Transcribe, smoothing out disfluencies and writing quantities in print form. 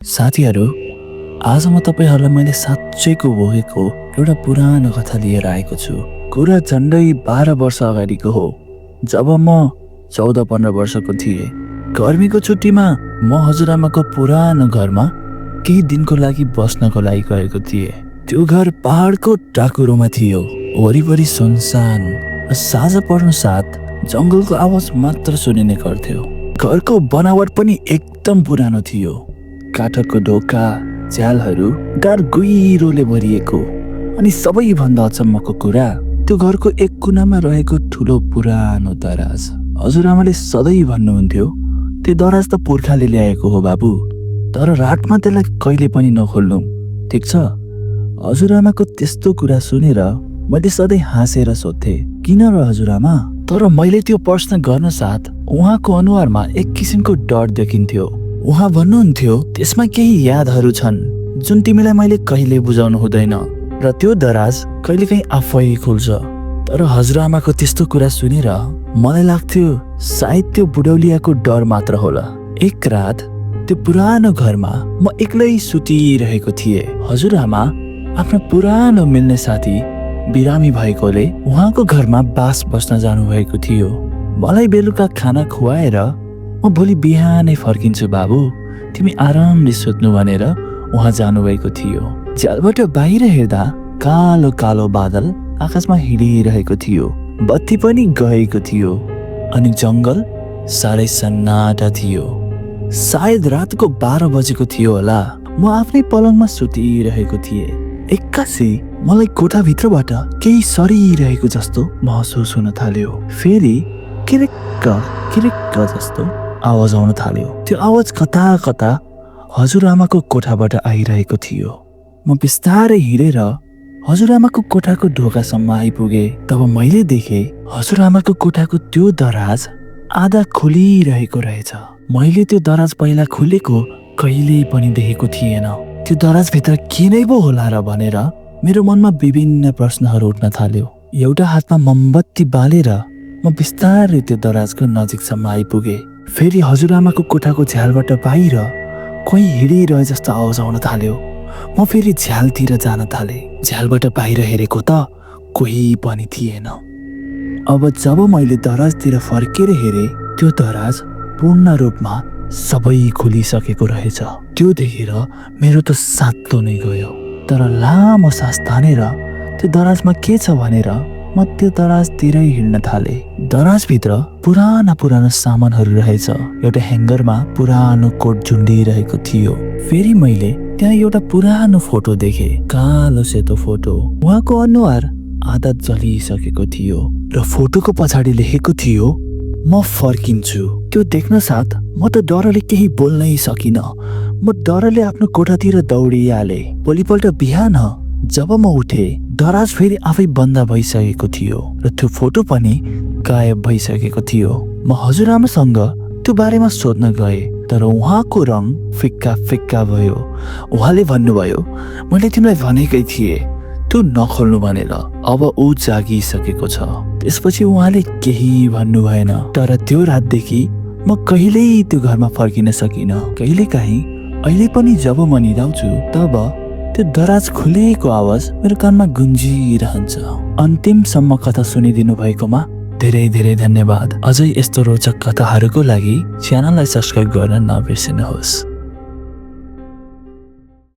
साथीहरू, आज म तपाईहरुलाई मैले साँच्चैको भोगेको एउटा पुरानो कथा लिएर आएको छु। कुरा झन्डै 12 वर्ष अगाडिको हो, जब म 14-15 वर्षको थिएँ। गर्मीको छुट्टीमा म हजुरआमाको पुरानो घरमा केही दिनको लागि बस्नको लागि गएको थिएँ। त्यो घर पहाडको टाकुरोमा थियो, वरिपरि सुनसान र साँझ पर्नु साथ जंगलको आवाज मात्र सुनिने गर्थ्यो। घरको बनावट पनि एकदम पुरानो थियो, काठको ढोका, झ्यालहरू गार गुइरोले भरिएको। अनि सबैभन्दा अचम्मको कुरा, त्यो घरको एक कुनामा रहेको ठुलो पुरानो दराज। हजुरआमाले सधैँ भन्नुहुन्थ्यो, त्यो दराज त पुर्खाले ल्याएको हो बाबु, तर रातमा त्यसलाई कहिले पनि नखोल्नु, ठिक छ? हजुरआमाको त्यस्तो कुरा सुनेर मैले सधैँ हाँसेर सोध्थेँ, किन र हजुरआमा? तर मैले त्यो प्रश्न गर्न साथ उहाँको अनुहारमा एक किसिमको डर देखिन्थ्यो। उहाँ भन्नुहुन्थ्यो, त्यसमा केही यादहरू छन् जुन तिमीलाई मैले कहिले बुझाउनु हुँदैन र त्यो दराज कहिलेकाहीँ आफै खुल्छ। तर हजुरआमाको त्यस्तो कुरा सुनेर मलाई लाग्थ्यो सायद त्यो बुढौलियाको डर मात्र होला। एक रात त्यो पुरानो घरमा म एक्लै सुतिरहेको थिएँ। हजुरआमा आफ्नो पुरानो मिल्ने साथी बिरामी भएकोले उहाँको घरमा बास बस्न जानुभएको थियो। मलाई बेलुका खाना खुवाएर म भोलि बिहानै फर्किन्छु बाबु, तिमी आरामले सुत्नु भनेर उहाँ जानुभएको थियो। झ्यालबाट बाहिर हेर्दा कालो कालो बादल आकाशमा हिँडिरहेको थियो, बत्ती पनि गएको थियो अनि जंगल साह्रै सन्नाटा थियो। सायद रातको 12 बजेको थियो होला। म आफ्नै पलङमा सुतिरहेको थिएँ। एक्कासी मलाई कोठाभित्रबाट केही सरिरहेको जस्तो महसुस हुन थाल्यो। फेरि किरिक्क किरिक्क जस्तो आवाज आउन थाल्यो। त्यो आवाज कता कता हजुरआमाको कोठाबाट आइरहेको थियो। म बिस्तारै हिँडेर हजुरआमाको कोठाको ढोकासम्म आइपुगे। तब मैले देखेँ हजुरआमाको कोठाको त्यो दराज आधा खोलिरहेको रहेछ। मैले त्यो दराज पहिला खुलेको कहिल्यै पनि देखेको थिएन। त्यो दराजभित्र के नै पो होला र भनेर मेरो मनमा विभिन्न प्रश्नहरू उठ्न थाल्यो। एउटा हातमा मोमबत्ती बालेर म बिस्तारै त्यो दराजको नजिकसम्म आइपुगे। फेरि हजुरआमाको कोठाको झ्यालबाट बाहिर कोही हिँडिरहे जस्तो आवाज आउन थाल्यो। म फेरि झ्यालतिर जान थालेँ। झ्यालबाट बाहिर हेरेको त कोही पनि थिएन। अब जब मैले दराजतिर फर्केर हेरेँ, त्यो दराज पूर्ण रूपमा सबै खुलिसकेको रहेछ। त्यो देखेर मेरो त सातो नै गयो। तर लामो सास तानेर त्यो दराजमा के छ भनेर म त्यो दराजतिरै हिँड्न थालेँ। दराजभित्र पुराना पुराना सामानहरू रहेछ। एउटा ह्याङ्गरमा पुरानो कोट झुन्डिरहेको थियो। फेरि मैले त्यहाँ एउटा पुरानो फोटो देखेँ, कालो सेतो फोटो। उहाँको अनुहार आधा जलिसकेको थियो र फोटोको पछाडि लेखेको थियो, म फर्किन्छु। त्यो देख्न साथ म त डरले केही बोल्नै सकिन। म डरले आफ्नो कोठातिर दौडिहालेँ। भोलिपल्ट बिहान जब म उठेँ, दराज फेरि आफै बन्द भइसकेको थियो र त्यो फोटो पनि गायब भइसकेको थियो। म हजुरआमासँग त्यो बारेमा सोध्न गएँ, तर उहाँको रङ फिक्का फिक्का भयो। उहाँले भन्नुभयो, मैले तिमीलाई भनेकै थिएँ त्यो नखोल्नु भनेर, अब ऊ जागिसकेको छ। त्यसपछि उहाँले केही भन्नु भएन। तर त्यो रातदेखि म कहिल्यै त्यो घरमा फर्किन सकिनँ। कहिलेकाहीँ अहिले पनि जब म निदाउँछु तब त्यो दराज खुलेको आवाज मेरो कानमा गुन्जिरहन्छ। अन्तिमसम्म कथा सुनिदिनु भएकोमा धेरै धेरै धन्यवाद। अझै यस्तो रोचक कथाहरूको लागि च्यानललाई सब्स्क्राइब गर्न नबिर्सिनुहोस्।